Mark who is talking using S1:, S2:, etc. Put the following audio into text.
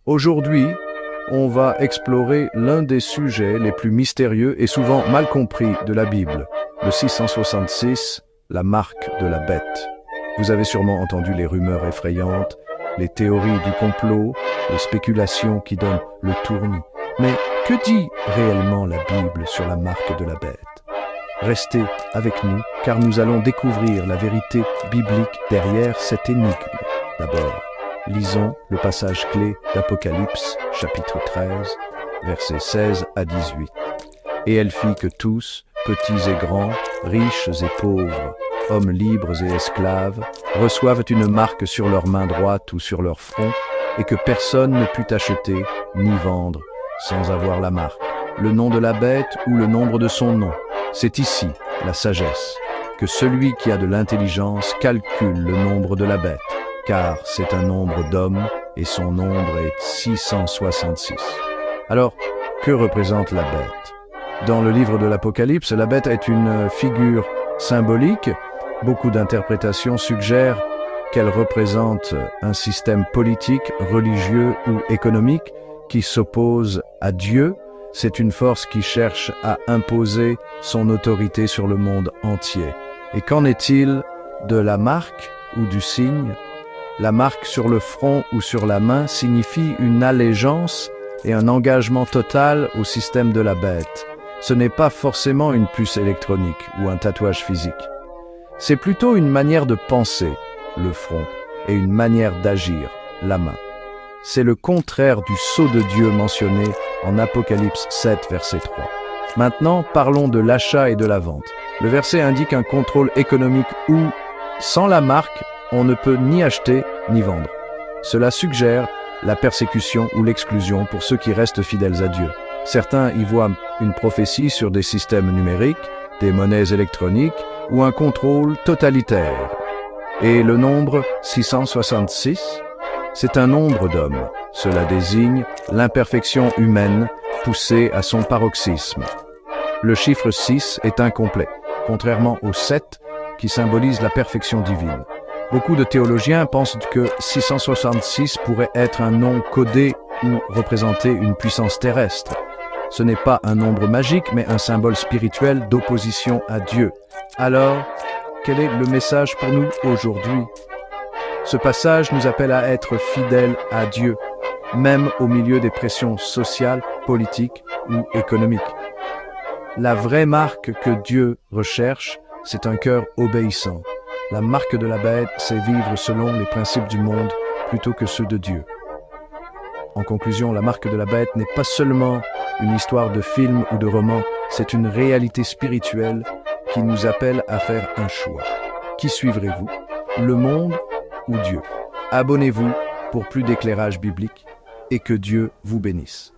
S1: Aujourd'hui, on va explorer l'un des sujets les plus mystérieux et souvent mal compris de la Bible, le 666, la marque de la bête. Vous avez sûrement entendu les rumeurs effrayantes, les théories du complot, les spéculations qui donnent le tournis. Mais que dit réellement la Bible sur la marque de la bête? Restez avec nous, car nous allons découvrir la vérité biblique derrière cette énigme. D'abord, lisons le passage clé d'Apocalypse, chapitre 13, versets 16 à 18. « Et elle fit que tous, petits et grands, riches et pauvres, hommes libres et esclaves, reçoivent une marque sur leur main droite ou sur leur front, et que personne ne put acheter ni vendre sans avoir la marque, le nom de la bête ou le nombre de son nom. C'est ici la sagesse, que celui qui a de l'intelligence calcule le nombre de la bête, car c'est un nombre d'hommes et son nombre est 666. Alors, que représente la bête? Dans le livre de l'Apocalypse, la bête est une figure symbolique. Beaucoup d'interprétations suggèrent qu'elle représente un système politique, religieux ou économique qui s'oppose à Dieu. C'est une force qui cherche à imposer son autorité sur le monde entier. Et qu'en est-il de la marque ou du signe? La marque sur le front ou sur la main signifie une allégeance et un engagement total au système de la bête. Ce n'est pas forcément une puce électronique ou un tatouage physique. C'est plutôt une manière de penser, le front, et une manière d'agir, la main. C'est le contraire du sceau de Dieu mentionné en Apocalypse 7, verset 3. Maintenant, parlons de l'achat et de la vente. Le verset indique un contrôle économique où, sans la marque, on ne peut ni acheter ni vendre. Cela suggère la persécution ou l'exclusion pour ceux qui restent fidèles à Dieu. Certains y voient une prophétie sur des systèmes numériques, des monnaies électroniques ou un contrôle totalitaire. Et le nombre 666, c'est un nombre d'hommes. Cela désigne l'imperfection humaine poussée à son paroxysme. Le chiffre 6 est incomplet, contrairement au 7 qui symbolise la perfection divine. Beaucoup de théologiens pensent que 666 pourrait être un nom codé ou représenter une puissance terrestre. Ce n'est pas un nombre magique, mais un symbole spirituel d'opposition à Dieu. Alors, quel est le message pour nous aujourd'hui? Ce passage nous appelle à être fidèles à Dieu, même au milieu des pressions sociales, politiques ou économiques. La vraie marque que Dieu recherche, c'est un cœur obéissant. La marque de la bête, c'est vivre selon les principes du monde plutôt que ceux de Dieu. En conclusion, la marque de la bête n'est pas seulement une histoire de film ou de roman, c'est une réalité spirituelle qui nous appelle à faire un choix. Qui suivrez-vous? Le monde ou Dieu? Abonnez-vous pour plus d'éclairage biblique et que Dieu vous bénisse.